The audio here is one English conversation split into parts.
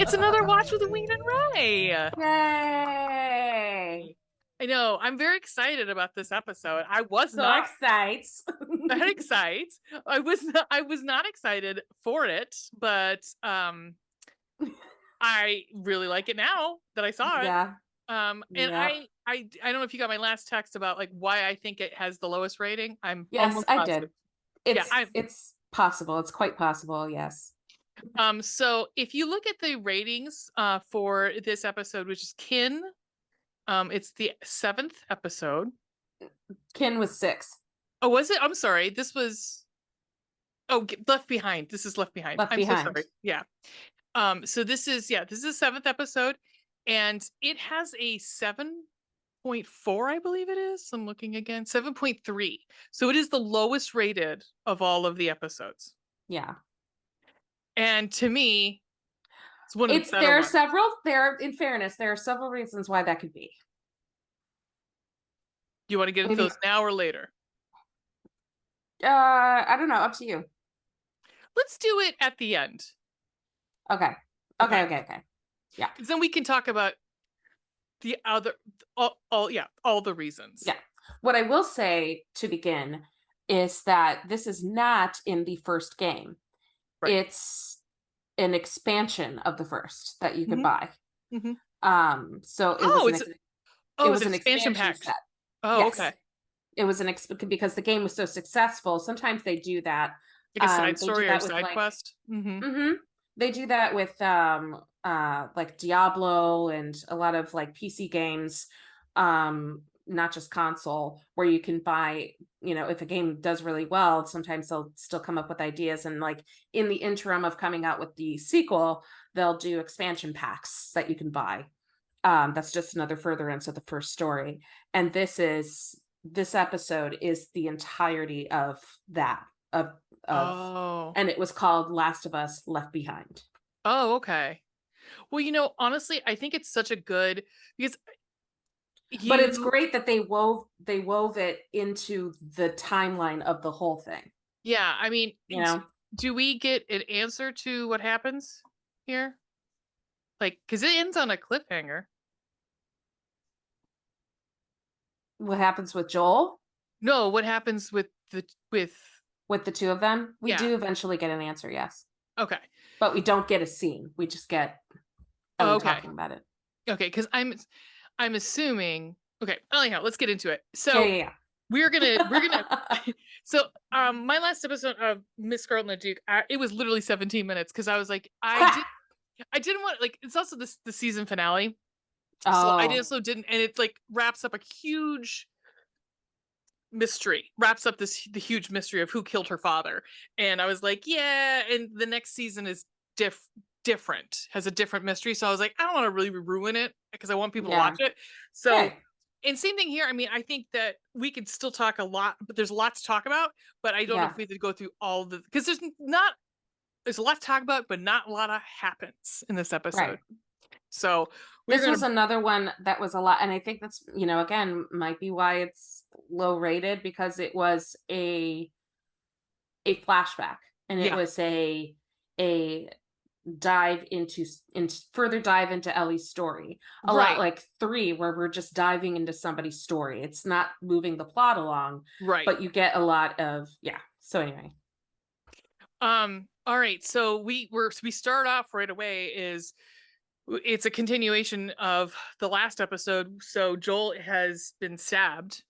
It's another watch with Ween and Rae. Yay! I know. I'm very excited about this episode. I was So not excited. that excited. I was not excited for it, but I really like it now that I saw it. Yeah. And Yep. I don't know if you got my last text about like why I think it has the lowest rating. I'm Yes, almost I positive. did. Yeah, It's possible. It's quite possible. Yes. so if you look at the ratings for this episode, which is Kin, it's the 7th episode. Kin was 6. Oh, was it? I'm sorry. This was Left Behind. This is Left Behind. Left I'm so behind. sorry. Yeah. So this is the 7th episode, and it has a 7.4, I believe it is. I'm looking again. 7.3. So it is the lowest rated of all of the episodes. Yeah. And to me, it's one of the better There are ones. several in fairness, there are several reasons why that could be. Do you want to get into Maybe those now or later? I don't know, up to you. Let's do it at the end. Okay. Okay. Yeah. Because then we can talk about the other all the reasons. Yeah. What I will say to begin is that this is not in the first game. Right. It's an expansion of the first that you could buy. So it was an expansion pack set. Oh, yes. Okay. It was because the game was so successful. Sometimes they do that. Like a side story or a side quest. They do that with like Diablo and a lot of like PC games, not just console, where you can buy, if a game does really well, sometimes they'll still come up with ideas, and like in the interim of coming out with the sequel, they'll do expansion packs that you can buy. That's just another furtherance of the first story. And this episode is the entirety of that and it was called Last of Us Left Behind. Oh, okay. Well, honestly, I think it's such a good because but it's great that they wove it into the timeline of the whole thing. Yeah, I mean, do we get an answer to what happens here? Like, because it ends on a cliffhanger. What happens with Joel? No, what happens with the two of them? We do eventually get an answer, yes. Okay. But we don't get a scene. We just get talking about it. Okay, because I'm assuming. Okay, anyhow, let's get into it. So yeah. we're gonna so my last episode of Miss Girl and the Duke, it was literally 17 minutes because I was like, I didn't want, like, it's also the season finale. So I also didn't, and it like wraps up a huge mystery, the huge mystery of who killed her father. And I was like, yeah, and the next season is different, has a different mystery. So I was like, I don't want to really ruin it because I want people to watch it. So and same thing here. I mean, I think that we could still talk a lot, but there's a lot to talk about. But I don't know if we have to go through all the, because there's a lot to talk about, but not a lot happens in this episode. Right. So this was another one that was a lot, and I think that's, again, might be why it's low rated, because it was a flashback, and it was a further dive into Ellie's story, a lot like 3, where we're just diving into somebody's story. It's not moving the plot along, but you get a lot of so anyway. All right, so we start off right away it's a continuation of the last episode. So Joel has been stabbed,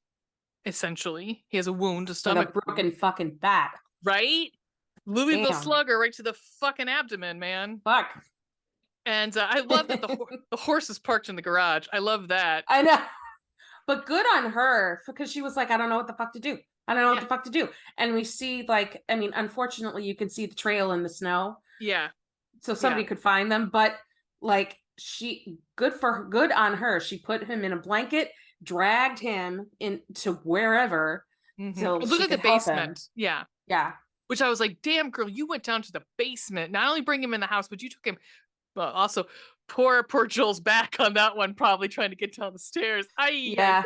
essentially. He has a wound, a stomach, a broken fucking bat, right? Louisville Slugger right to the fucking abdomen, man. Fuck. And I love that the horse is parked in the garage. I love that. I know, but good on her, because she was like, I don't know what the fuck to do. What the fuck to do. And we see, like, I mean, unfortunately, you can see the trail in the snow. Yeah. So somebody could find them, but like, good on her. She put him in a blanket, dragged him into wherever. Look at the basement. Yeah. Yeah. Which I was like, damn, girl, you went down to the basement. Not only bring him in the house, but you took him. Well, also, poor Joel's back on that one, probably trying to get down the stairs. Yeah.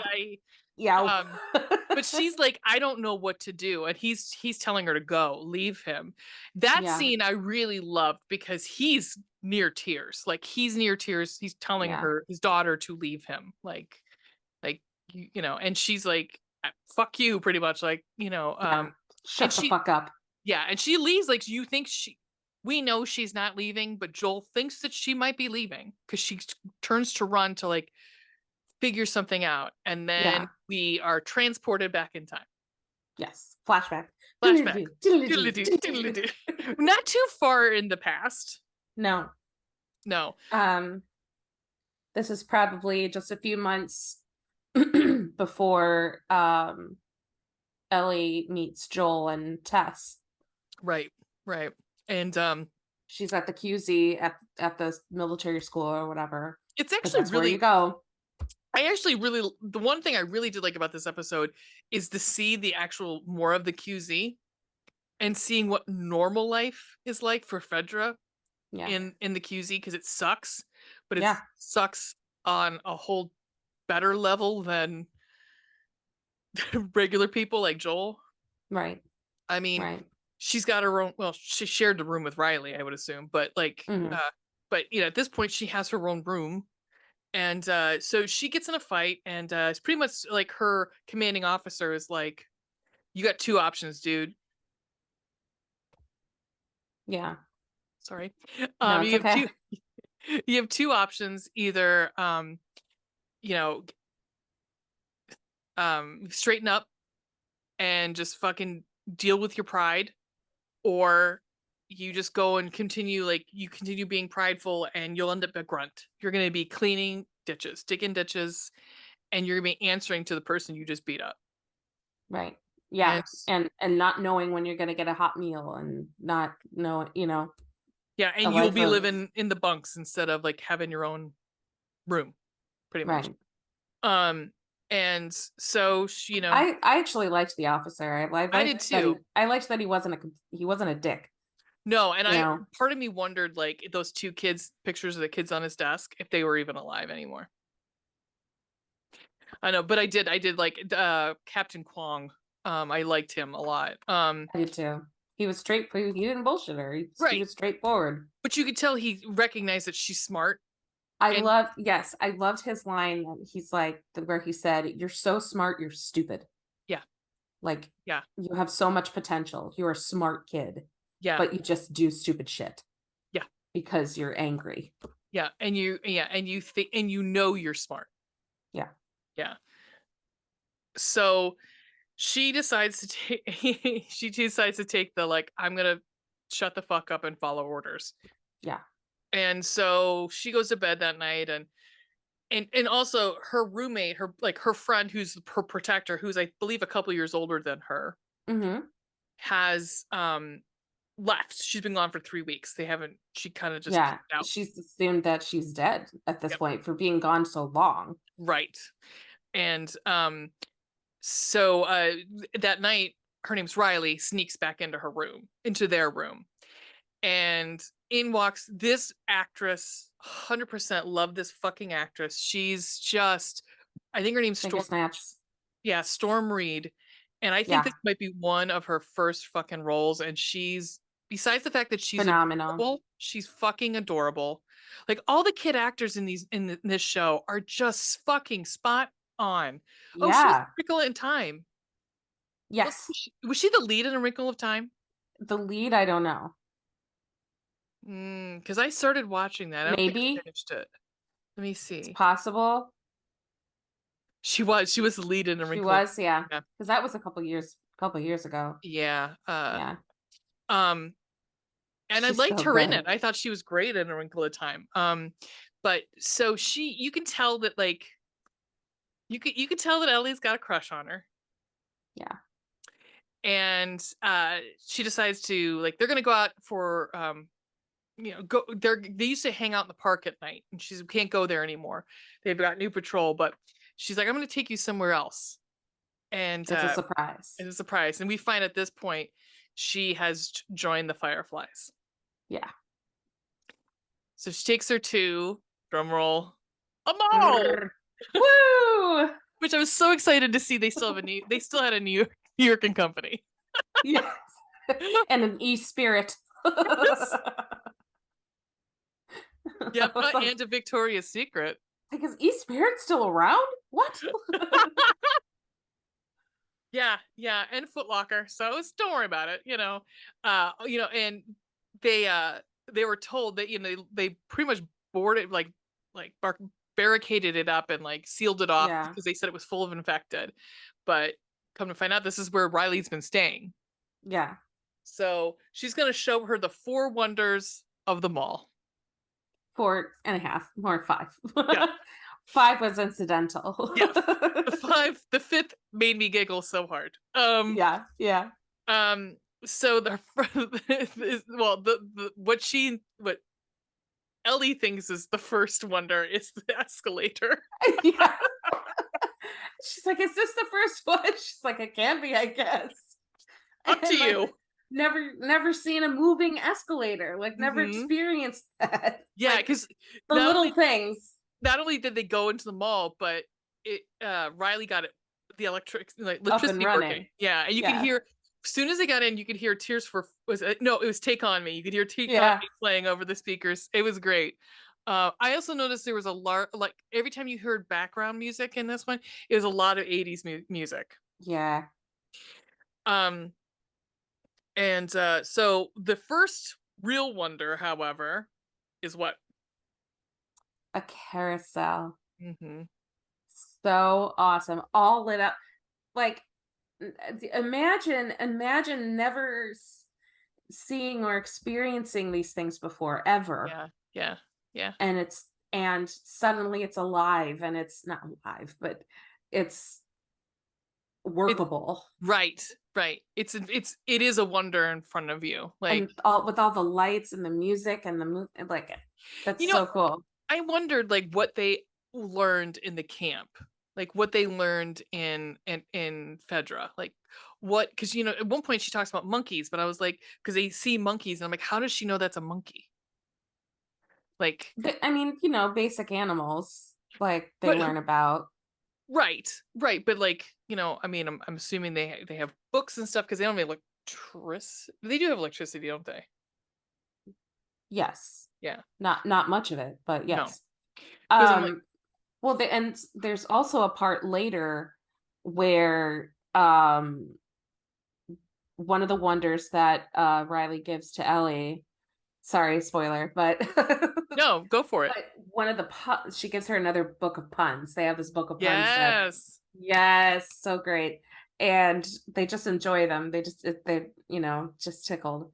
But she's like, I don't know what to do, and he's telling her to go, leave him. That scene I really loved, because he's near tears. Like he's near tears. He's telling Yeah. his daughter to leave him. Like and she's like, fuck you, pretty much. Like, Yeah. and Shut the fuck up. yeah, and she leaves. Like, you think we know she's not leaving, but Joel thinks that she might be leaving because she turns to run to like figure something out. And then Yeah. we are transported back in time. Yes. Flashback. Flashback. Doodle-doo, doodle-doo. Not too far in the past. No. No. This is probably just a few months before Ellie meets Joel and Tess. Right. Right. And she's at the QZ at the military school or whatever. It's Because actually that's where you really go. I actually really the one thing I really did like about this episode is to see the actual more of the QZ and seeing what normal life is like for Fedra Yeah. in the QZ, because it sucks, but it Yeah. sucks on a whole better level than regular people like Joel. Right. I mean, Right. she's got her own, well, she shared the room with Riley, I would assume, but like Mhm. but at this point she has her own room. And so she gets in a fight, and it's pretty much like her commanding officer is like, you got two options, dude. Yeah. Sorry. No, it's You have okay. you have two options, either you know, straighten up and just fucking deal with your pride, or you just go and continue being prideful, and you'll end up a grunt. You're going to be cleaning ditches, digging ditches, and you're going to be answering to the person you just beat up. Right. Yeah. And not knowing when you're gonna get a hot meal, and not knowing, yeah, a and you'll life be of living in the bunks instead of like having your own room, pretty much. right. And so she, I actually liked the officer. I I liked did that too. he wasn't a dick. No, and You know. part of me wondered, like, those two kids, pictures of the kids on his desk, if they were even alive anymore. I know, but I did like Captain Kwong. I liked him a lot. I did too. He was straightforward. He didn't bullshit her. He Right, was straightforward. but you could tell he recognized that she's smart. I And loved his line. He's like, where he said, "You're so smart, you're stupid." yeah, Like, yeah, you have so much potential. You're a smart kid, yeah, but you just do stupid shit yeah, because you're angry. yeah, and you think, and you're smart. Yeah. Yeah. So she decides to take the, like, I'm gonna shut the fuck up and follow orders. Yeah. And so she goes to bed that night, and also her roommate, her friend, who's her protector, who's I believe a couple years older than her, Mm-hmm. has left. She's been gone for 3 weeks. She kind of just Yeah. peeked out. She's assumed that she's dead at this Yep. point for being gone so long. Right. And so that night, her name's Riley, sneaks back into their room, and in walks this actress. 100% love this fucking actress. She's just, I think her name's Finger Storm. snaps. Yeah, Storm Reed. And I think Yeah. this might be one of her first fucking roles, and she's, besides the fact that she's Phenomenal. adorable, she's fucking adorable. Like, all the kid actors in this show are just fucking spot on. Oh, she was Yeah. Wrinkle in Time. Yes. Was she the lead in A Wrinkle of Time? The lead, I don't know. Because I started watching that. I don't think I Maybe. finished it. Let me It's see. possible. She was the lead in A She Wrinkle of was, yeah. Time. Because that was a couple years ago. Yeah. Yeah. And I She's liked so her in good. it. I thought she was great in A Wrinkle of Time. But so you can tell that, like, you could tell that Ellie's got a crush on her. Yeah. And she decides to, like, they're gonna go out for they used to hang out in the park at night, and she can't go there anymore. They've got new patrol, but she's like, I'm gonna take you somewhere else. And It's a surprise. it's a surprise. And we find at this point she has joined the Fireflies. Yeah. So she takes her to, drum roll, a mall. Woo! Which I was so excited to see. They still had a New York and Company. Yes. And an E-Spirit. Yep, I was like, and a Victoria's Secret. is East Spirit still around? What? Yeah, yeah, and Foot Locker. So don't worry about it, and they uh they were told that they pretty much boarded like barricaded it up and like sealed it off Yeah. because they said it was full of infected. But come to find out, this is where Riley's been staying. Yeah. So she's gonna show her the four wonders of the mall. 4.5, more 5. Yeah, 5 was incidental. yeah. The fifth made me giggle so hard. Yeah, yeah. Um, so the well, what Ellie thinks is the first wonder is the escalator. Yeah. She's like, "Is this the first one?" She's like, "It can be, I guess." Up to And like, you. never seen a moving escalator, like never Hmm. experienced that. Yeah, Like because the little things. not only did they go into the mall, but Riley got it the Up and electricity working. running. Yeah, and you could Yeah. hear as soon as they got in, you could hear Tears for was it, no, it was Take on Me. You could hear Take on Yeah. Me playing over the speakers. It was great. I also noticed there was a lot like every time you heard background music in this one, it was a lot of 80s music. Yeah. Um, and so the first real wonder, however, is what? A carousel. Hmm. So awesome. All lit up. Like imagine never seeing or experiencing these things before ever. Yeah, yeah, yeah. And suddenly it's alive, and it's not alive, but it's It workable. right, right. It is a wonder in front of you. Like, And all with all the lights and the music and like you that's know, so cool. I wondered like what they learned in the camp, like what they learned in Fedra, like what because at one point she talks about monkeys, but I was like, because they see monkeys, and I'm like, how does she know that's a monkey? Like, But, I mean, basic animals like they but learn about. right, right, but like, I mean, I'm assuming they have books and stuff because they don't have electricity. They do have electricity, don't they? Yes. Yeah, Not much of it, but no, yes. because I'm like, Um well, and there's also a part later where one of the wonders that Riley gives to Ellie, sorry, spoiler, but no, go for it. but one of the she gives her another book of puns. They have this book of puns that, Yes. yes, so great. And they just enjoy them. They just tickled.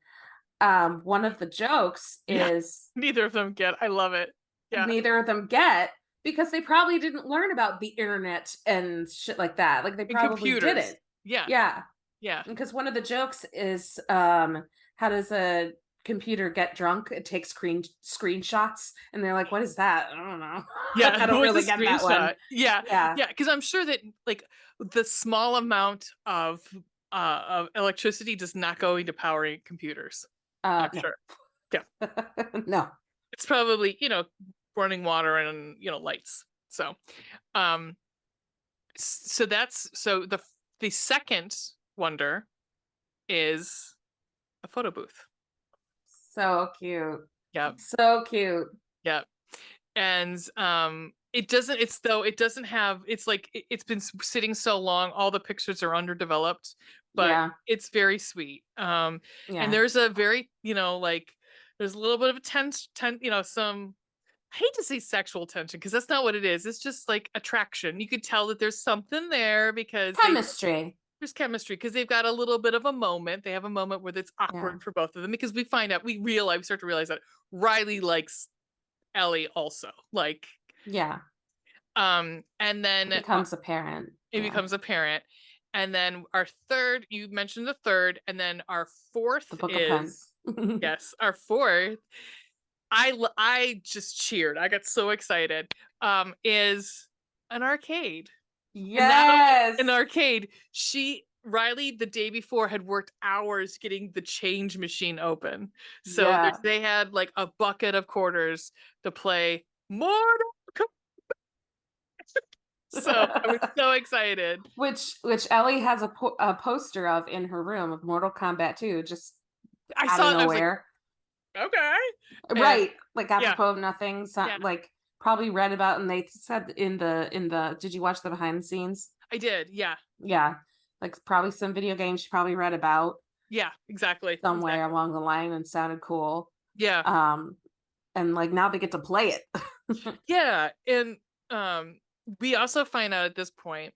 One of the jokes Yeah. is Neither of them get. I love it. Yeah. neither of them get because they probably didn't learn about the internet and shit like that. Like they And probably computers. didn't. Yeah. Yeah. Yeah. Because one of the jokes is how does a computer get drunk? It takes screenshots, and they're like, "What is that?" I don't know. Yeah. I don't What's a really get that one. screenshot? Yeah. Yeah. Yeah. Because I'm sure that like the small amount of electricity does not go into powering computers. I'm No. sure. Yeah. No. It's probably, running water and, lights. So um so the second wonder is a photo booth. So cute. Yeah. So cute. Yeah. And it doesn't have it's like it's been sitting so long, all the pictures are underdeveloped, but Yeah. it's very sweet. And Yeah. there's a very, like there's a little bit of a some I hate to say sexual tension because that's not what it is. It's just like attraction. You could tell that there's something there because Chemistry. there's chemistry because they've got a little bit of a moment. They have a moment where it's Yeah. awkward for both of them because we start to realize that Riley likes Ellie also. Like, Yeah. and then Becomes apparent. it Yeah. becomes apparent. And then our third, you mentioned the third, and then our fourth The book of is puns. yes, our fourth. I just cheered. I got so excited. Is an arcade. And not only Yes. an arcade, Riley the day before had worked hours getting the change machine open. So Yeah. they had like a bucket of quarters to play Mortal Kombat. So I was so excited. Which Ellie has a poster of in her room of Mortal Kombat 2, just I out of saw it, I was like, nowhere. okay. And Right. like Yeah, apropos of nothing, so, yeah, like probably read about, and they said in the did you watch the behind the scenes? I did. Yeah, Yeah, like probably some video games she probably read about yeah, exactly, somewhere exactly. along the line and sounded cool. Yeah, Um, and like now they get to play it. yeah, and um, we also find out at this point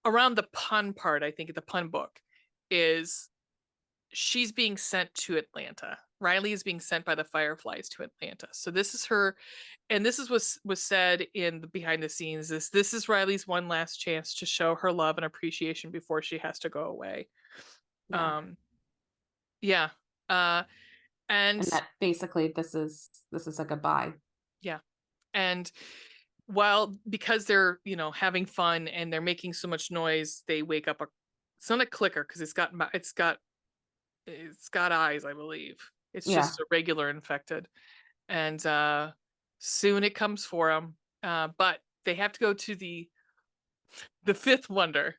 around the pun part. I think the pun book is she's being sent to Atlanta. Riley is being sent by the Fireflies to Atlanta. So this is her, and this is was said in the behind the scenes. This is Riley's one last chance to show her love and appreciation before she has to go away. Yeah, Um, yeah, uh, and and that basically this is a goodbye. yeah, and while because they're having fun and they're making so much noise, they wake up a. It's not a clicker because it's got eyes, I believe. It's Yeah. just a regular infected. And soon it comes for them. But they have to go to the fifth wonder.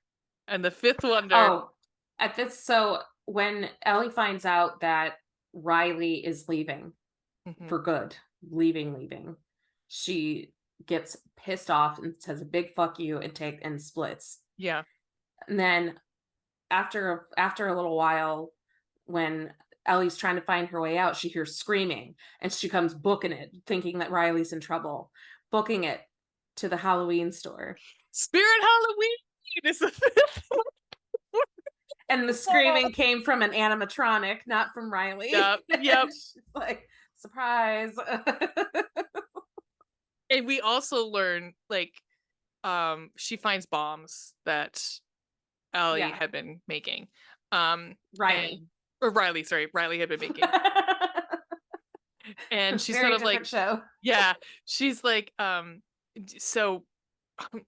And the fifth wonder. Oh, at this so when Ellie finds out that Riley is leaving Mhm, for good, leaving, she gets pissed off and says a big fuck you and splits. yeah. And then after a little while, when Ellie's trying to find her way out, she hears screaming and she comes booking it, thinking that Riley's in trouble, booking it to the Halloween store. Spirit Halloween is the fifth And the wonder. screaming came from an animatronic, not from Riley. Yep, yep. And she's like, surprise. And we also learn like she finds bombs that Allie Yeah, had been making. Um Riley. and or Riley, sorry, Riley had been making. And she's kind Very of like, different show. yeah, she's like, so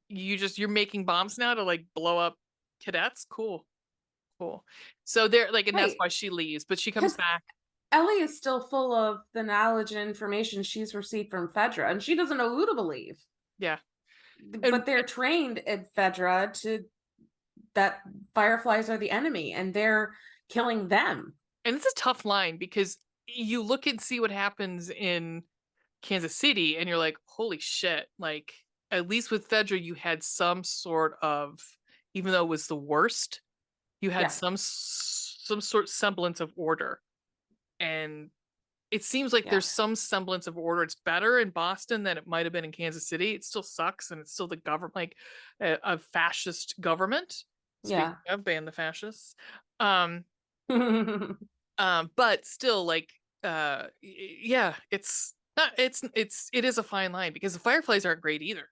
you're making bombs now to like blow up cadets? Cool, cool. So they're like, and that's Right. why she leaves, but she comes Because back. Ellie is still full of the knowledge and information she's received from Fedra, and she doesn't know who to believe. Yeah. But they're trained at Fedra to that fireflies are the enemy and they're killing them. And it's a tough line because you look and see what happens in Kansas City and you're like, holy shit, like at least with Fedra you had some sort of, even though it was the worst, you had Yeah. some sort semblance of order. And it seems like Yeah. there's some semblance of order. It's better in Boston than it might have been in Kansas City. It still sucks, and it's still the government, like a fascist government. Speaking Yeah. of, ban the fascists. Um, but still, like, yeah, it's not. It is a fine line because the Fireflies aren't great either.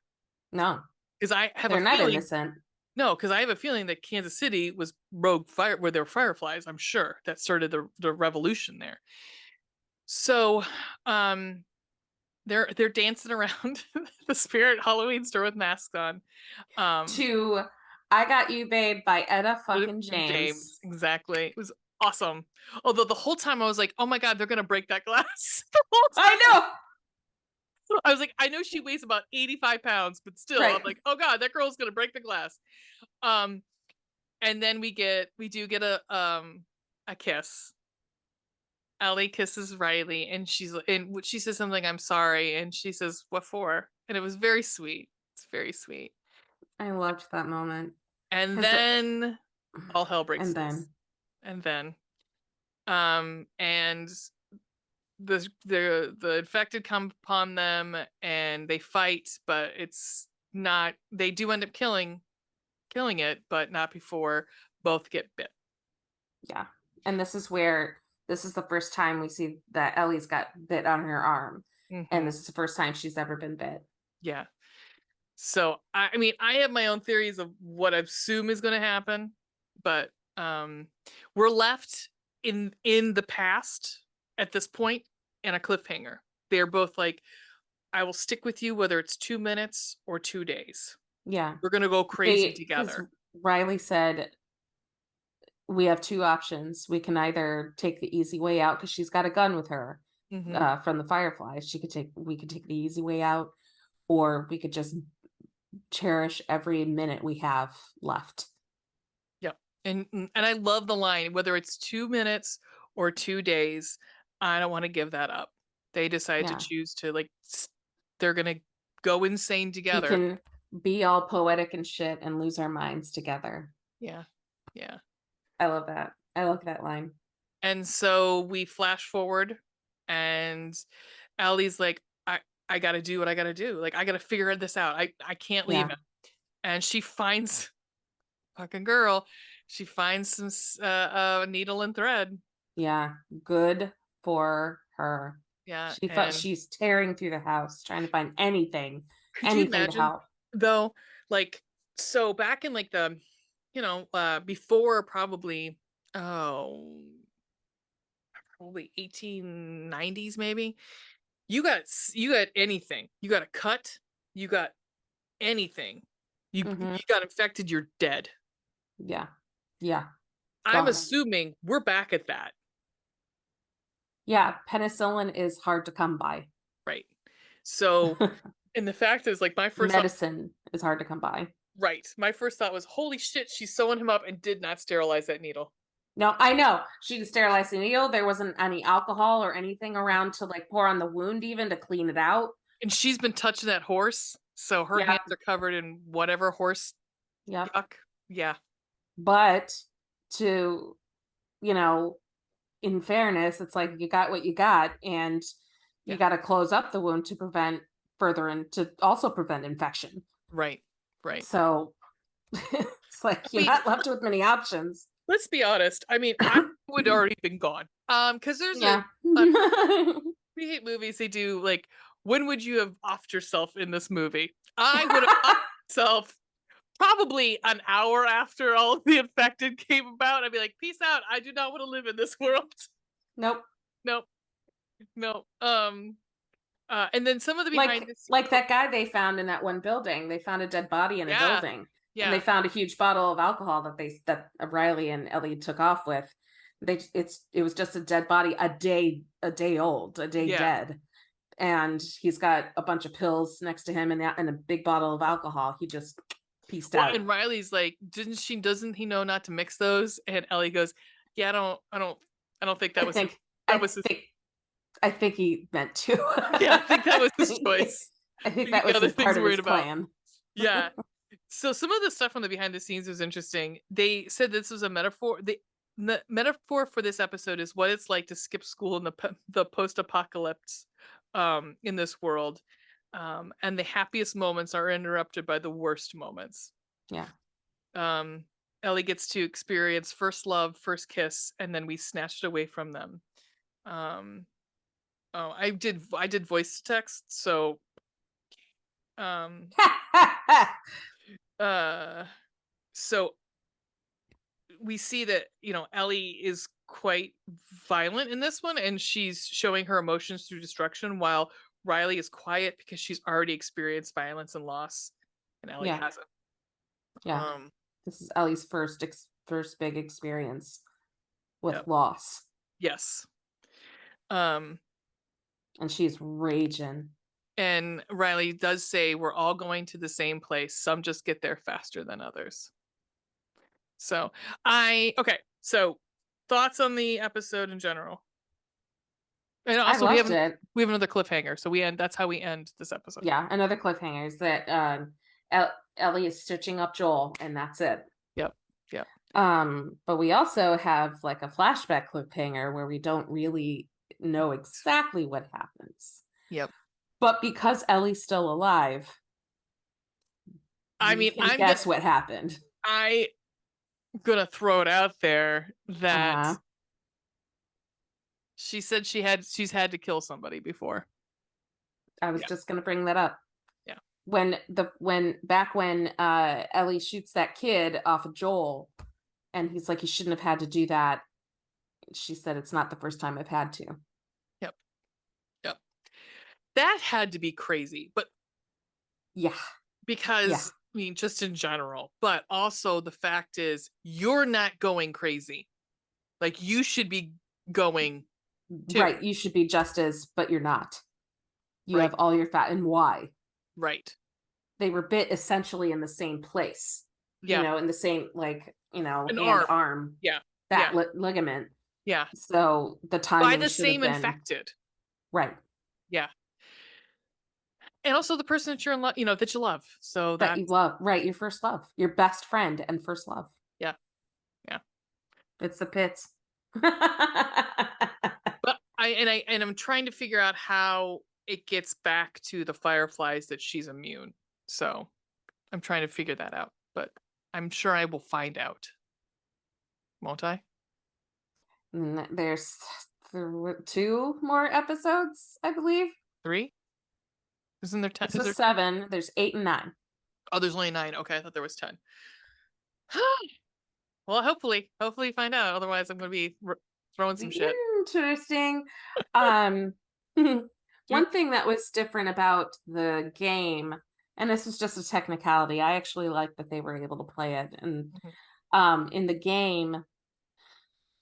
No, Because I have a they're not feeling, innocent. no, because I have a feeling that Kansas City was rogue fire where there were Fireflies. I'm sure that started the revolution there. So, um, they're dancing around the Spirit Halloween store with masks on. Um, To I Got You Babe by Etta fucking James, James. exactly. It was awesome. Although the whole time I was like, "Oh my god, they're gonna break that glass." The whole I time know. I was like, "I know she weighs about 85 pounds, but still, I'm Right. like, oh god, that girl's gonna break the glass." Um, and then we do get a kiss. Ellie kisses Riley, and she says something, "I'm sorry," and she says, "What for?" And it was very sweet. It's very sweet. I loved that moment. And Because then all hell breaks and loose. then And then, and the infected come upon them, and they fight, but it's not. They do end up killing it, but not before both get bit. yeah. And this is the first time we see that Ellie's got bit on her arm. And Hmm. this is the first time she's ever been bit. Yeah. So I mean, I have my own theories of what I assume is going to happen, but we're left in the past at this point in a cliffhanger. They're both like, "I will stick with you whether it's 2 minutes or 2 days. Yeah. We're gonna go crazy They because together." Riley said we have two options. We can either take the easy way out because she's got a gun with her Hmm. from the Fireflies. We could take the easy way out, or we could just cherish every minute we have left. Yep. And I love the line, whether it's 2 minutes or 2 days, I don't want to give that up. they decide to Yeah. choose to like they're gonna go insane We together. can be all poetic and shit and lose our minds together. Yeah, yeah. I love that. I love that line. And so we flash forward, and Allie's like, I gotta do what I gotta do. Like I gotta figure this out. I can't leave Yeah. him. And she finds fucking girl. She finds some needle and thread. Yeah. Good for her. Yeah, She thought and she's tearing through the house trying to find anything, could you anything to imagine help. though, like so back in like the before oh probably 1890s maybe, you got anything. You got a cut, you got anything. Mhm. You got infected, you're dead. Yeah. Yeah. I'm Gone. assuming we're back at that, Yeah, penicillin is hard to come by. right? So, and the fact is like my first thought Medicine is hard to come by. right. My first thought was holy shit, she's sewing him up and did not sterilize that needle. No, I know. She didn't sterilize the needle. There wasn't any alcohol or anything around to like pour on the wound even to clean it out. And she's been touching that horse, so her Yeah. hands are covered in whatever horse Yep. yuck. Yeah. But to, you know, in fairness, it's like you got what you got, and you Yeah. got to close up the wound to prevent further and to also prevent infection. Right. Right. So it's like I you're mean, not left with many options. let's be honest. I mean, I would already been gone. Because there's Yeah. a we hate movies. They do like, when would you have offed yourself in this movie? I would have offed myself probably an hour after all of the infected came about. I'd be like, peace out. I do not want to live in this world. Nope. Nope. No. And then some of the behind the scenes. Like that guy they found in that one building. They found a dead body in a Yeah. building. And they Yeah. found a huge bottle of alcohol that Riley and Ellie took off with. It was just a dead body, a day old, a day Yeah. dead. And he's got a bunch of pills next to him and a big bottle of alcohol. He just pieced Well, out. and Riley's like, doesn't he know not to mix those? And Ellie goes, yeah, I don't think that was his, I think he meant to. yeah, I think that was his choice. I think that was other his things part of his worried about. plan. Yeah. So some of the stuff on the behind the scenes was interesting. They said this was a metaphor. The metaphor for this episode is what it's like to skip school in the post-apocalypse in this world. And the happiest moments are interrupted by the worst moments. Yeah. Ellie gets to experience first love, first kiss, and then we snatched away from them. Oh, I did voice to text, so so we see that Ellie is quite violent in this one, and she's showing her emotions through destruction, while Riley is quiet because she's already experienced violence and loss, and Ellie hasn't. Yeah. This is Ellie's first big experience with loss. Yes. And she's raging. And Riley does say we're all going to the same place. Some just get there faster than others. So so thoughts on the episode in general. And also I loved it. We have another cliffhanger. So that's how we end this episode. Yeah, another cliffhanger is that Ellie is stitching up Joel, and that's it. Yep. But we also have like a flashback cliffhanger where we don't really know exactly what happens. Yep. But because Ellie's still alive, I guess what happened. I'm gonna throw it out there that she said she's had to kill somebody before. I was just gonna bring that up. Yeah. When Ellie shoots that kid off of Joel, and he's like, "You shouldn't have had to do that." She said, "It's not the first time I've had to." Yep. That had to be crazy, but yeah, because I mean, just in general, but also the fact is, you're not going crazy. Like you should be going too. Right. You should be just as, but you're not. You have all your fat, and why? Right. They were bit essentially in the same place. Yeah. In the same an arm. Yeah. That ligament. Yeah. So the timing by the same infected. Right. Yeah. And also the person that you're in love, that you love. So That you that's love, right, your first love, your best friend and first love. yeah, yeah. It's the pits. But I'm trying to figure out how it gets back to the fireflies that she's immune. So I'm trying to figure that out. But I'm sure I will find out. Won't I? There's 2 more episodes, I believe. 3? Isn't there 10? This Is was there 7, there's 8 and 9. Oh, there's only 9. Okay, I thought there was 10. Well, hopefully find out. Otherwise, I'm going to be throwing some shit. Interesting. Um, Do one thing that was different about the game, and this is just a technicality, I actually like that they were able to play it. And Mhm. in the game,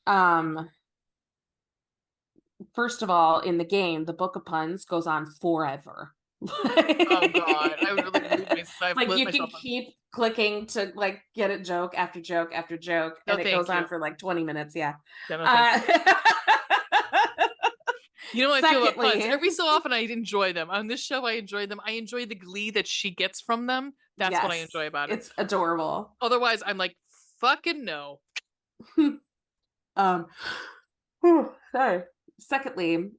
um, first of all, in the game, the Book of Puns goes on forever. Oh god, I would really I've Like lit you can myself up. keep clicking to like get a joke after joke after joke, No, and it goes thank on you. for like 20 minutes. Yeah. Yeah, no, thank Uh, you. You know what I feel about puns? secondly, Every so often I enjoy them. On this show, I enjoy them. I enjoy the glee that she gets from them. That's what I yes, enjoy about it. it's adorable. Otherwise, I'm like, fucking no. um, sorry. Secondly,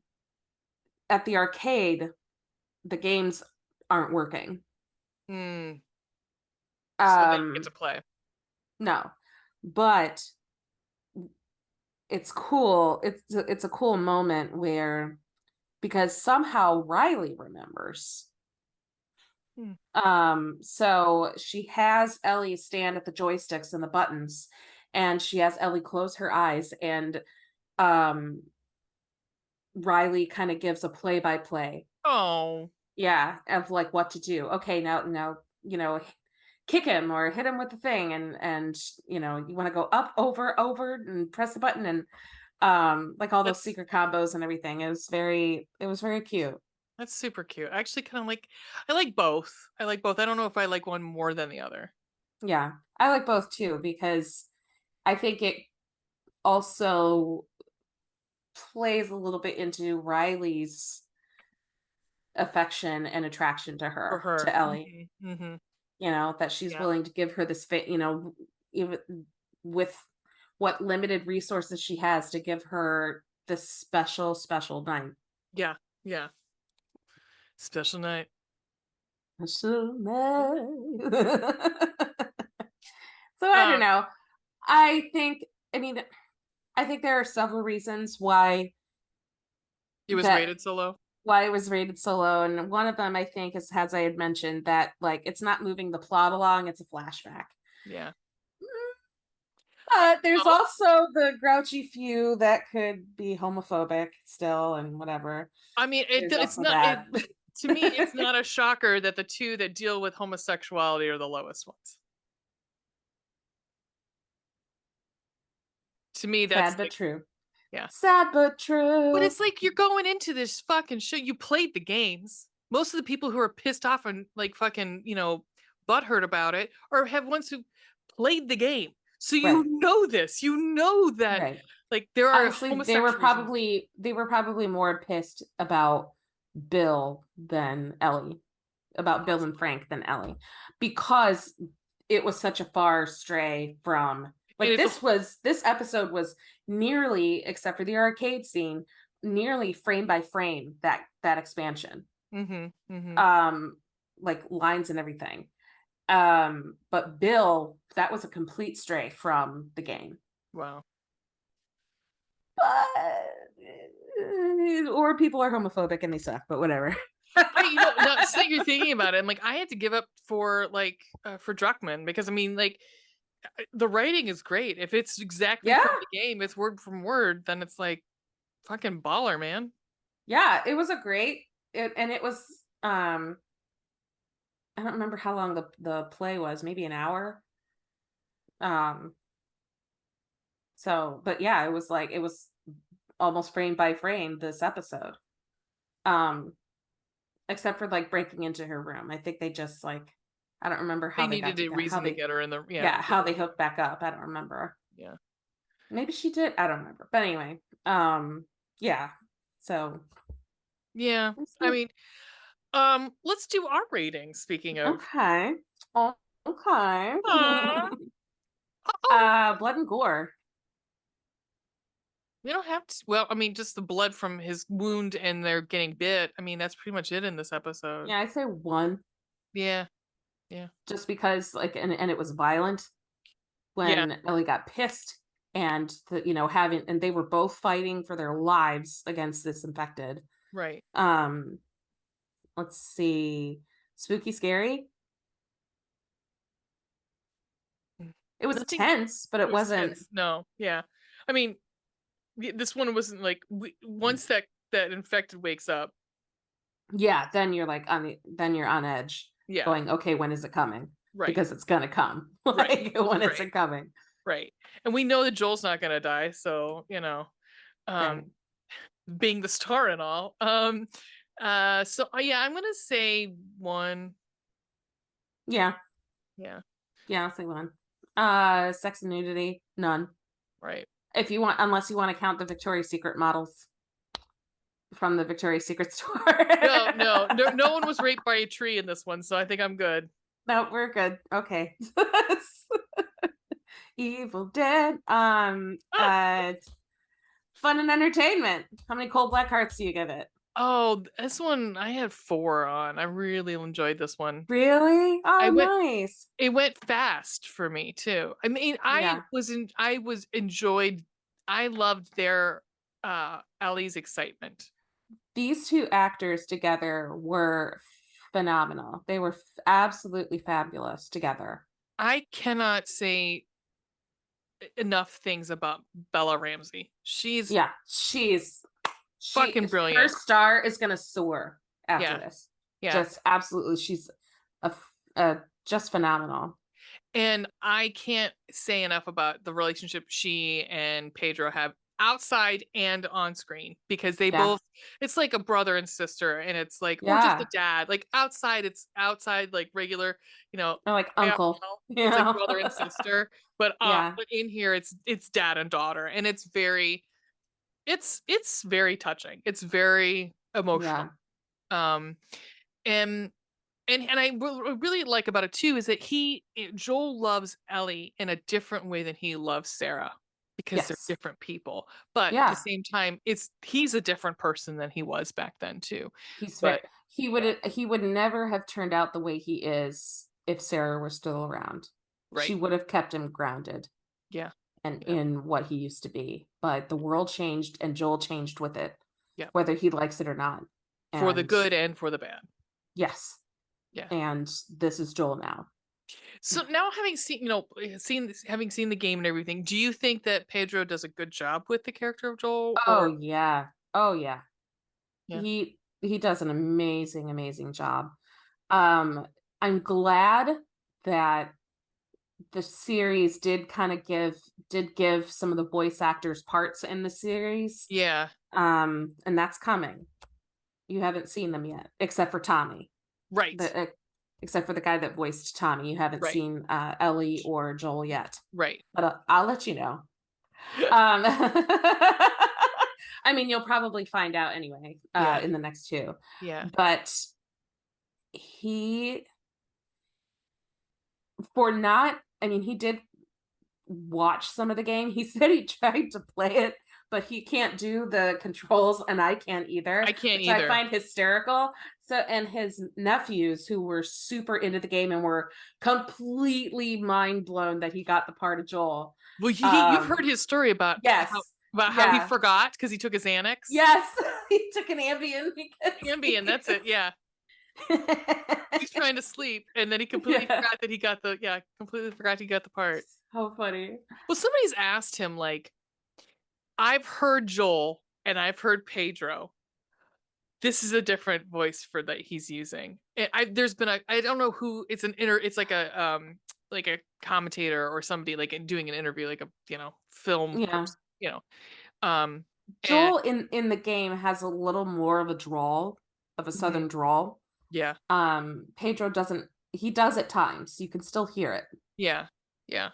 at the arcade, the games aren't working. Hmm. So they don't get Um, to play. no, but it's cool. It's a cool moment where because somehow Riley remembers. Hmm. So she has Ellie stand at the joysticks and the buttons, and she has Ellie close her eyes, and um Riley kind of gives a play by play. Oh, Yeah, of like what to do. Okay, now, kick him or hit him with the thing, and you want to go up, over, and press the button, and like all those that's secret combos and everything. It was very cute. that's super cute. I actually kind of like. I like both. I like both. I don't know if I like one more than the other. Yeah. I like both too because I think it also plays a little bit into Riley's affection and attraction to For her, her. to Ellie. Mm-hmm. Mm-hmm. That she's Yeah. willing to give her this fit, even with what limited resources she has to give her this special, special night. Yeah. Yeah. Special night. Special night. So I don't Um, know. I think, I mean, I think there are several reasons it was that rated so low. why it was rated so low, and one of them I think is, as I had mentioned, that like it's not moving the plot along, it's a flashback. Yeah. But there's Oh, also the grouchy few that could be homophobic still and whatever. I mean, There's it's also not. that. To me, it's not a shocker that the two that deal with homosexuality are the lowest ones. To me, that's Sad but like, true. yeah. Sad but But true. it's like you're going into this fucking show. You played the games. Most of the people who are pissed off and like fucking, butthurt about it or have ones who played the game. So you Right. know this. You know that Right. like there are Honestly, they were homosexuals in probably they were probably more pissed about Bill than Ellie, about Bill and possibly. Frank than Ellie, because it was such a far stray from And like it's a this episode was nearly, except for the arcade scene, nearly frame by frame that expansion. mm-hmm, mm-hmm. Um like lines and everything. But Bill, that was a complete stray from the game. Wow. Or people are homophobic and they suck, but whatever. Now so that you're thinking about it, I'm like, I had to give up for Druckmann because I mean, like, the writing is great. If it's exactly Yeah, from the game, it's word from word, then it's like fucking baller, man. yeah, it was a great and it was I don't remember how long the play was, maybe an hour. Um but yeah, it was almost frame by frame this episode. Um except for like breaking into her room. I think they just like I don't remember They how they got needed a together, how reason to they get her in the yeah, get how her they in the hooked back up. I don't remember. yeah. Maybe she did. I don't remember. But anyway, yeah. So Yeah. Let's I see. mean, let's do our rating, speaking of. Okay. Oh, okay. Aw, uh-oh. Blood and gore. We don't have to, well, I mean, just the blood from his wound and they're getting bit. I mean, that's pretty much it in this episode. Yeah, I'd say 1, Yeah. Yeah. just because like and it was violent Yeah. when Ellie got pissed and having and they were both fighting for their lives against this infected. Right. Um, let's see. Spooky scary. Mm. It was Nothing. tense, but It it was wasn't. tense. No. Yeah. I mean, this one wasn't like once that infected wakes up. Yeah, then you're like then you're on edge, Yeah. going, okay, when is it coming? Right. Because it's gonna come. Right. Like, when is Right. it coming? Right. And we know that Joel's not gonna die, so Right. um, being the star and all. So yeah, I'm gonna say 1. Yeah. Yeah. Yeah, I'll say 1. Sex and nudity, none. Right. If you want, unless you want to count the Victoria's Secret models from the Victoria's Secret store. No, no, no, no one was raped by a tree in this one, so I think I'm good. No, we're good. Okay. Evil Dead. Fun and entertainment. How many cold black hearts do you give it? Oh, this one I had 4 on. I really enjoyed this one. Really? I Oh, went nice. It went fast for me too. I mean, Yeah. I was enjoyed. I loved their Ellie's excitement. These two actors together were phenomenal. They were absolutely fabulous together. I cannot say enough things about Bella Ramsey. She's Yeah, she fucking her brilliant. star is gonna soar after Yeah. this. Yeah. Just absolutely, she's just phenomenal. And I can't say enough about the relationship she and Pedro have outside and on screen, because they Yeah, both, it's like a brother and sister, and it's like, or just a yeah, dad. Like outside, it's outside like regular, or like IRL, uncle. it's like Yeah, brother and sister, but yeah, in here it's dad and daughter, and it's very touching. It's very emotional. yeah. Um and really like about it too is that Joel loves Ellie in a different way than he loves Sarah, because they're Yes, different people. But at the yeah. same time, he's a different person than he was back then too. He's very But yeah, he would never have turned out the way he is if Sarah were still around. She right. would have kept him grounded Yeah, and yeah, in what he used to be. But the world changed and Joel changed with it, yeah. whether he likes it or not. For the And good and for the bad. yes, Yeah. and this is Joel now. So now, having having seen the game and everything, do you think that Pedro does a good job with the character of Joel, Oh or yeah. Oh yeah. yeah, He does an amazing, amazing job. Um, I'm glad that the series did give some of the voice actors parts in the series. yeah, And that's coming. You haven't seen them yet, except for Tommy. right, The except for the guy that voiced Tommy. You haven't right, seen Ellie or Joel yet. right. But I'll let you know. I mean, you'll probably find out anyway, Yeah, in the next 2. yeah. But he for not I mean, he did watch some of the game. He said he tried to play it, but he can't do the controls and I can't either, I can't which I either. find hysterical. So, and his nephews who were super into the game and were completely mind blown that he got the part of Joel. Well, you've heard Um, his story about yes. how he Yeah. forgot because he took his Xanax. Yes. He took an Ambien Ambien, that's it. Yeah, he's trying to sleep, and then he completely Yeah. forgot that he got the completely forgot he got the part. So funny. Well, somebody's asked him, like, I've heard Joel and I've heard Pedro. This is a different voice for that he's using. There's been I don't know who, it's like a commentator or somebody like doing an interview, like a film Yeah. person, um and Joel in the game has a little more of a drawl, of a mhm, southern drawl. yeah, Pedro doesn't. He does at times. You can still hear it, yeah, yeah,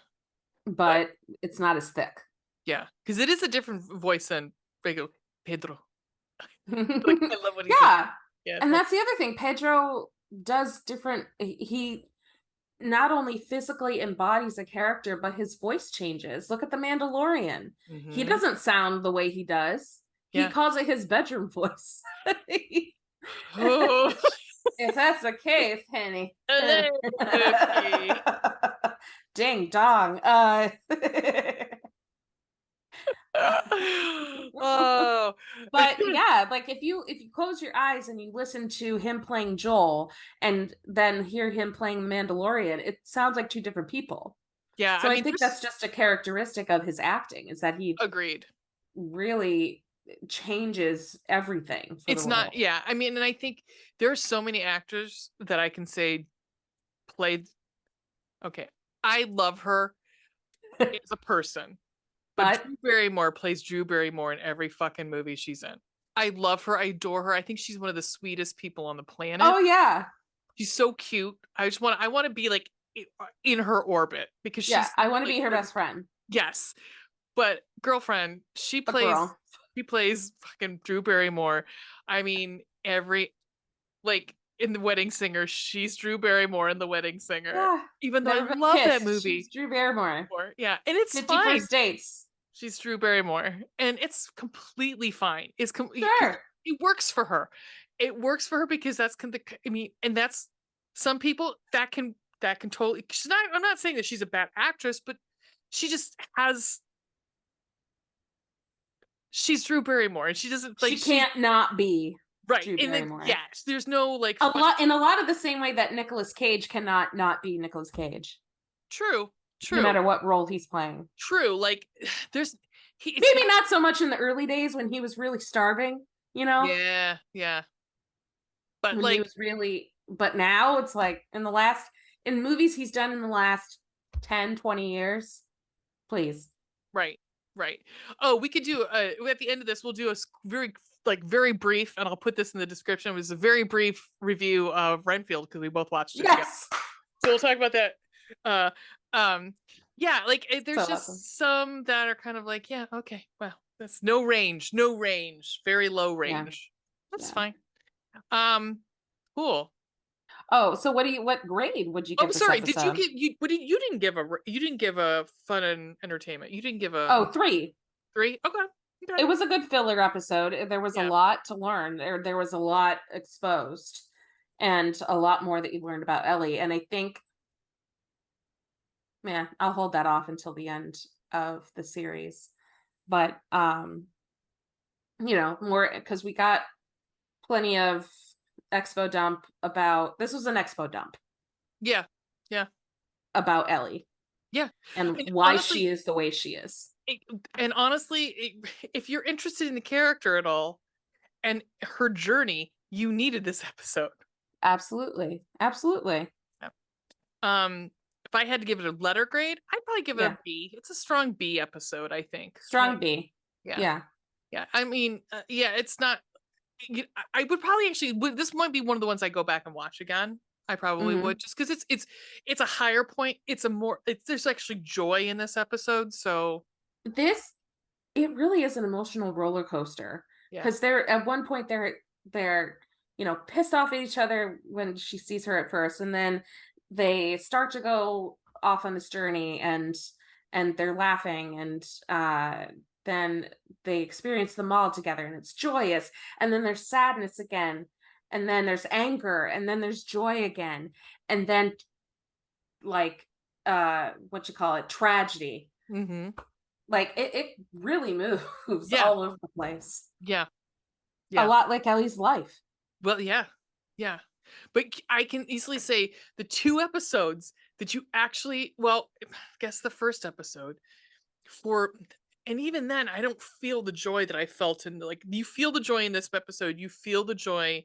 but but it's not as thick. yeah, because it is a different voice than regular Pedro. Like, I love what he says. Yeah. Yeah, And no, that's the other thing. Pedro does different, he not only physically embodies a character, but his voice changes. Look at The Mandalorian. He mhm. doesn't sound the way he does. He Yeah. calls it his bedroom voice. Oh, If that's the case, Henny. hello, Loki. Ding dong. Oh. But yeah, like if you close your eyes and you listen to him playing Joel and then hear him playing the Mandalorian, it sounds like two different people. Yeah, So I I mean, think there's that's just a characteristic of his acting, is that he agreed. really changes everything for the It's not, role. yeah. I mean, and I think there are so many actors that I can say played. Okay, I love her as a person, but But Drew Barrymore plays Drew Barrymore in every fucking movie she's in. I love her. I adore her. I think she's one of the sweetest people on the planet. oh yeah. She's so cute. I want to be like in her orbit because Yeah, she's I want to like be her best friend. yes. But girlfriend, But girl. she plays fucking Drew Barrymore. I mean, every like in The Wedding Singer, she's Drew Barrymore in The Wedding Singer. Yeah. Even though I Never been love that kissed. She's movie. Drew Barrymore. Yeah, and it's 50 fine. First Dates. She's Drew Barrymore, and it's completely fine. Because Sure. it works for her. It works for her because I mean, and that's some people that can totally. She's not. I'm not saying that she's a bad actress, but she just has. She's Drew Barrymore, and she doesn't like She can't not be right. Drew And then Barrymore. yes, there's no like A lot of the same way that Nicolas Cage cannot not be Nicolas Cage, true, no true, matter what role he's playing. true. Like there's it's Maybe not so much in the early days when he was really starving, you know, yeah, yeah. But when he like was really, but now it's like in movies he's done in the last 10, 20 years. Please. right, right. Oh, we could do at the end of this, we'll do a very brief, and I'll put this in the description. It was a very brief review of Renfield because we both watched it together. Yes. So we'll talk about that. Uh, yeah, like there's So awesome. just some that are kind of like, yeah, okay, well, that's no range, very low Yeah. range. That's Yeah. fine. Cool. Oh, so what grade would you Oh, give this sorry. Did you episode? give you? What did you didn't give a fun and entertainment? You didn't give a Oh, 3. 3? Okay. Okay. It was a good filler episode. There was a Yeah. lot to learn. There was a lot exposed and a lot more that you learned about Ellie. And I think, man, I'll hold that off until the end of the series. But more because we got plenty of expo dump about this was an expo dump Yeah. Yeah. about Ellie Yeah. and And why honestly, she is the way she is. if you're interested in the character at all and her journey, you needed this episode. Absolutely. Absolutely. Yeah. If I had to give it a letter grade, I'd probably give it Yeah. a B. It's a strong B episode, I think. Strong Like, B. yeah. Yeah. Yeah. I mean, yeah, it's not. I would probably this might be one of the ones I go back and watch again. I probably Hmm. would just because it's a higher point. There's actually joy in this episode. So This it really is an emotional roller coaster yeah, because they're at one point they're pissed off at each other when she sees her at first, and then they start to go off on this journey and they're laughing, and then they experience the mall together and it's joyous, and then there's sadness again, and then there's anger, and then there's joy again, and then like what you call it, tragedy. mm-hmm. Like it really moves Yeah, all over the place. yeah, A yeah. lot like Ellie's life. Well, yeah, yeah. But I can easily say the 2 episodes that you actually, well, I guess the first episode for, and even then, I don't feel the joy that I felt in like you feel the joy in this episode. You feel the joy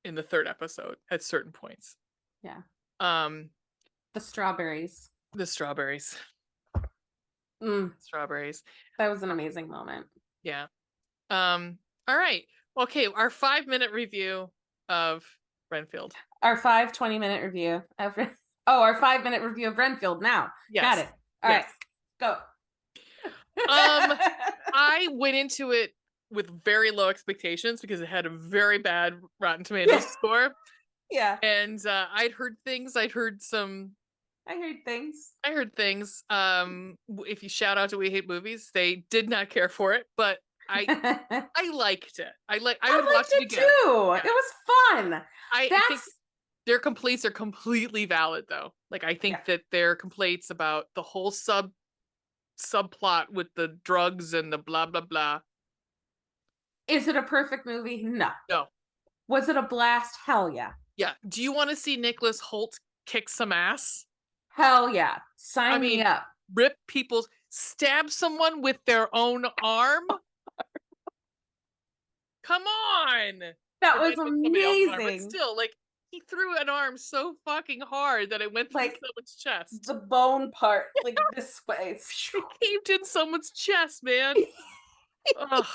in the third episode at certain points. Yeah. Um, The strawberries. the strawberries, Mm, strawberries. that was an amazing moment. Yeah. All right. Okay. Our 5-minute review of Renfield. Our 20-minute review of our 5-minute review of Renfield now. Yes. Got it. All Yes. right. Go. I went into it with very low expectations because it had a very bad Rotten Yeah. Tomatoes score. Yeah. And I'd heard things. I'd heard some. I heard things. I heard things. If you shout out to We Hate Movies, they did not care for it, but I I liked it. I would watch liked it it again. too. Yeah. It was fun. I think That's their complaints are completely valid though. Like I yeah. think that their complaints about the whole subplot with the drugs and the blah blah blah. Is it a perfect movie? No. No. Was it a blast? Hell yeah. Yeah. Do you want to see Nicholas Holt kick some ass? Hell yeah. I Sign me mean, up. rip people's stab someone with their own arm? Come on. That It might was have been somebody else's arm, but amazing. still, like he threw an arm so fucking hard that it went through Like someone's chest. the bone part, like this way. It caved in someone's chest, man. Ugh.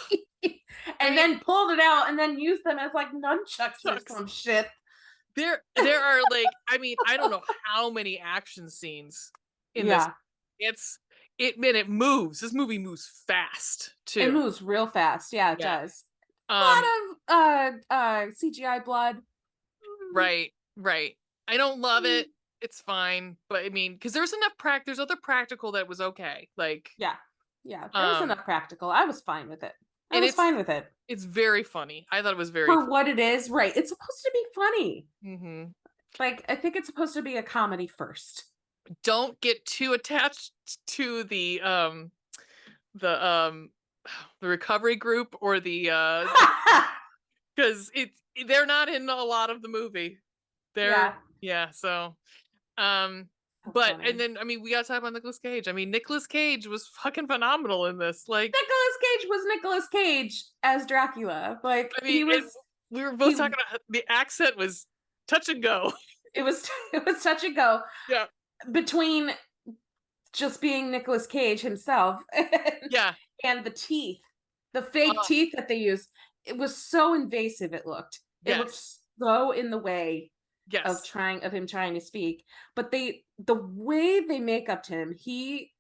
I And mean, then pulled it out and then used them as like nunchucks or shucks. some shit. There are like, I mean, I don't know how many action scenes in this. Yeah. It moves. This movie moves fast It too. moves real fast. Yeah, it Yeah. does. A lot of CGI blood. Right. I don't love it. It's fine, but I mean, because there's other practical that was okay. Like, Yeah. Yeah. There was enough practical. I was fine with it. I and was fine with it. it's very funny. I thought it was very For funny. what it is, right. It's supposed to be funny. Mm-hmm. Like, I think it's supposed to be a comedy first. Don't get too attached to the recovery group or the because they're not in a lot of the movie. Yeah, so but funny. and then I mean we gotta talk about Nicolas Cage. I mean Nicolas Cage was fucking phenomenal in this. Like Nicolas Cage was Nicolas Cage as Dracula. Like I mean we were both talking about the accent was touch and go. It was touch and go. Yeah. Between just being Nicolas Cage himself Yeah. and the teeth, the fake teeth that they used. It was so invasive it looked. It looked so in the way of him trying to speak. But the way they make up to him, he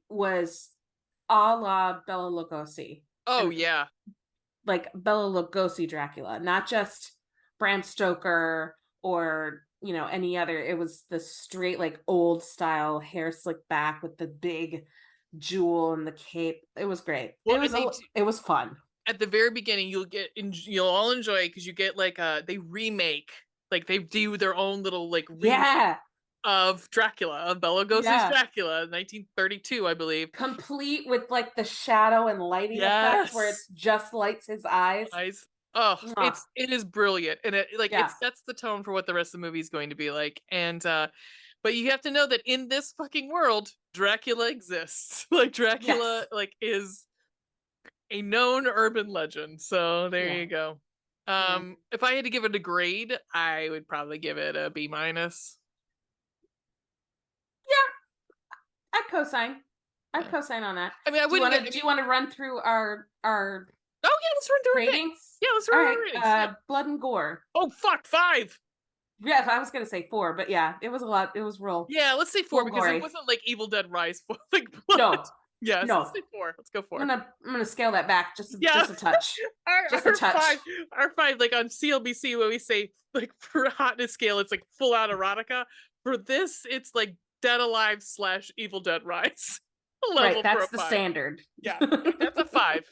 was a la Bela Lugosi. Oh yeah. Like Bela Lugosi Dracula, not just Bram Stoker or any other. It was the straight like old style hair slicked back with the big jewel and the cape. It was great. Well, it was fun. At the very beginning, you'll all enjoy it because you get like they remake, like they do their own little like of Dracula, of Bela Lugosi's Dracula, 1932, I believe, complete with like the shadow and lighting effects where it just lights his eyes. Oh, it is brilliant, and it sets the tone for what the rest of the movie is going to be like. And but you have to know that in this fucking world, Dracula exists. Like Dracula, like is a known urban legend. So there you go. If I had to give it a grade, I would probably give it a B-. Yeah, I'd co-sign. I'd co-sign on that. I mean, I wouldn't. Do you want to run through our? Oh yeah, let's run through ratings. Yeah, let's run through ratings. Blood and gore. Oh fuck, 5. Yeah, I was gonna say 4, but yeah, it was a lot. It was real. Yeah, let's say 4 because it wasn't like Evil Dead Rise 4. Like blood. No. Yeah, so let's say 4. Let's go 4. I'm gonna scale that back just a touch. Just a touch. Our 5, like on CLBC, when we say like for hotness scale, it's like full out erotica. For this, it's like Dead Alive / Evil Dead Rise. Right, that's the standard. Yeah, that's a 5.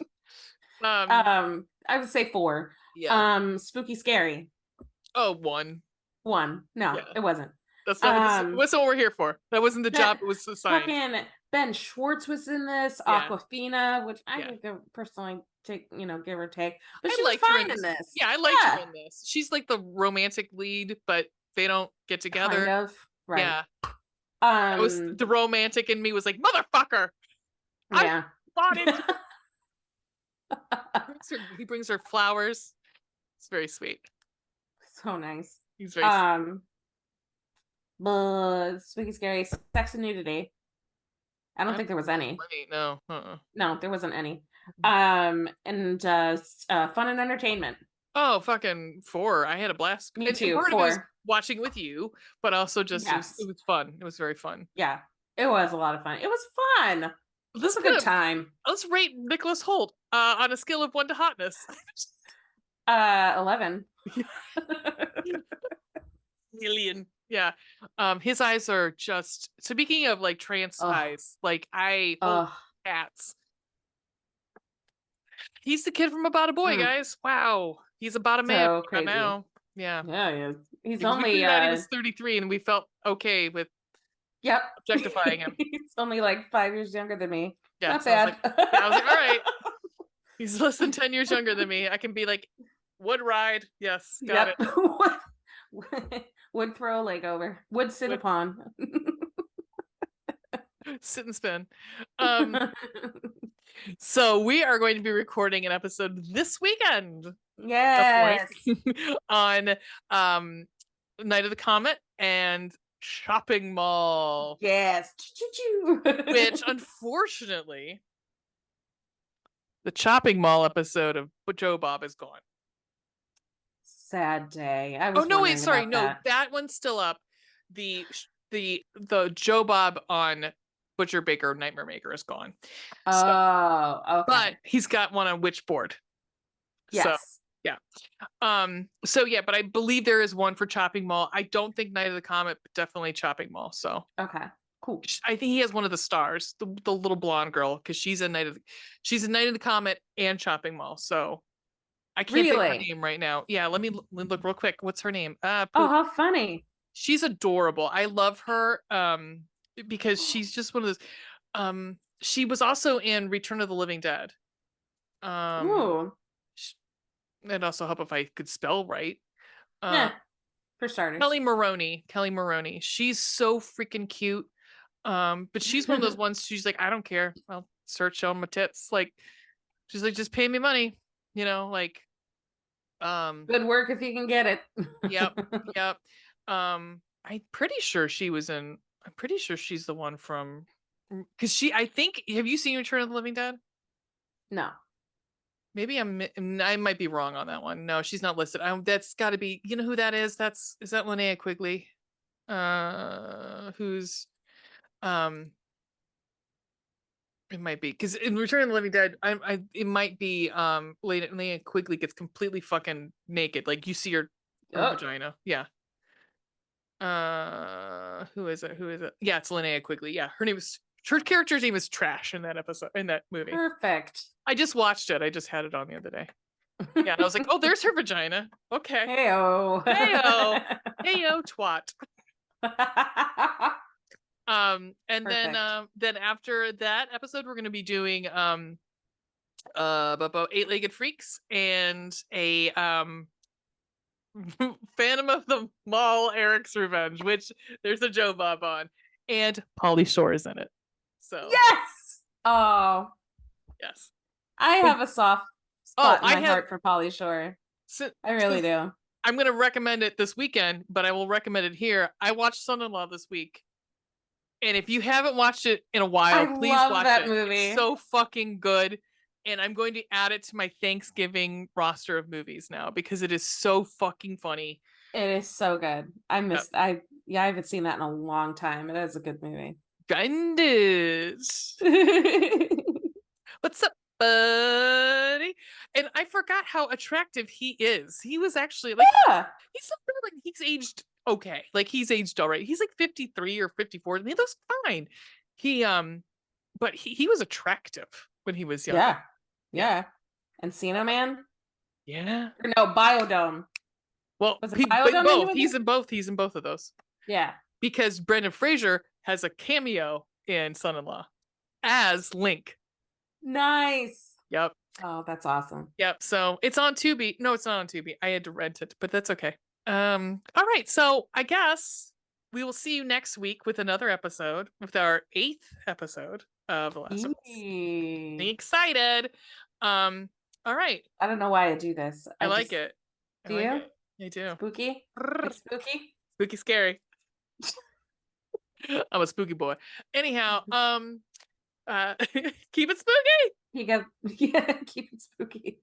I would say 4. Yeah. Spooky scary. Oh, 1. 1. No, it wasn't. That's not what we're here for. That wasn't the job. It was the sign. Fucking Ben Schwartz was in this. Aquafina, which I would personally take, give or take. But she was fine in this. Yeah, I liked her in this. She's like the romantic lead, but they don't get together. Kind of. Right. Yeah. The romantic in me was like, motherfucker. Yeah. I bought it. He brings her flowers. It's very sweet. So nice. He's very spooky scary sex and nudity. I don't think there was any. No. No, there wasn't any. And fun and entertainment. Oh, fucking 4. I had a blast. Me too. Part 4. of it was watching with you, but also just it was fun. It was very fun. Yeah, it was a lot of fun. It was fun. It's a good time. Let's rate Nicholas Holt on a scale of 1 to hotness. 11. Alien. Yeah. His eyes are just, speaking of like trans Oh, eyes, like holy oh, cats. He's the kid from About a Boy, guys. Wow. He's about a man so right crazy. now. Yeah. Yeah, he is. He's Because we only figured out he was 33 and we felt okay with yep. objectifying him. He's only like 5 years younger than me. Yeah. Not So I was like, bad. all right. He's less than 10 years younger than me. I can be like, would ride. Yes. Got Yep. Would throw a leg over. Would sit it. upon. Sit and spin. So we are going to be recording an episode this weekend. Yes. On Night of the Comet and Shopping Mall. Yes. Which unfortunately, the Chopping Mall episode of Joe Bob is gone. Sad day. I Oh was no, wait, sorry, about no, that one's still up. The Joe Bob on Butcher Baker Nightmare Maker is gone. Oh, okay. But he's got one on Witchboard. Yes. So yeah. So yeah, but I believe there is one for Chopping Mall. I don't think Night of the Comet, but definitely Chopping Mall. So okay, cool. I think he has one of the stars, the little blonde girl, because she's a Night of the Comet and Chopping Mall. So I can't think of her name right now. Yeah, let me look real quick. What's her name? Oh, how funny. She's adorable. I love her. Because she's just one of those. She was also in Return of the Living Dead. Ooh. It'd also help if I could spell right. Yeah, for starters. Kelly Maroney. She's so freaking cute. But she's one of those ones. She's like, I don't care. I'll start showing my tits. Like, she's like, just pay me money. Like. Good work if you can get it. Yep. I'm pretty sure she was in. I'm pretty sure she's the one from. Because I think. Have you seen Return of the Living Dead? No. Maybe I might be wrong on that one. No, she's not listed. That's got to be. You know who that is? Is that Linnea Quigley? Who's it might be, because in Return of the Living Dead, it might be Linnea Quigley gets completely fucking naked, like you see her vagina. Yeah. Who is it? Yeah, it's Linnea Quigley. Yeah, her character's name is Trash in that movie. Perfect. I just watched it. I just had it on the other day. Yeah, and I was like, oh, there's her vagina. Okay. Heyo. Twat. And Perfect. then after that episode, we're gonna be doing about Eight-Legged Freaks and a Phantom of the Mall, Eric's Revenge, which there's a Joe Bob on, and Pauly Shore is in it. So yes. Oh yes, I have a soft spot in my heart for Pauly Shore. I really do. I'm gonna recommend it this weekend, but I will recommend it here. I watched Son-in-Law this week, and if you haven't watched it in a while, please watch that it. movie. It's so fucking good. And I'm going to add it to my Thanksgiving roster of movies now because it is so fucking funny. It is so good. I haven't seen that in a long time. It is a good movie. Gundis. What's up, buddy? And I forgot how attractive he is. He was actually like, he's aged okay. Like he's aged all right. He's like 53 or 54. And he looks fine. But he was attractive when he was young. Yeah. Encino Man? Yeah. Or no, Biodome. Well, both. He's in both. He's in both of those. Yeah. Because Brendan Fraser has a cameo in Son-in-Law as Link. Nice. Yep. Oh, that's awesome. Yep. So it's on Tubi. No, it's not on Tubi. I had to rent it, but that's okay. All right. So I guess we will see you next week with another episode, with our 8th episode of The Last of Us. Be excited. All right. I don't know why I do this. I like it. Do you? I do. Spooky? Spooky? Spooky scary. I'm a spooky boy. Anyhow, keep it spooky. Yeah, keep it spooky.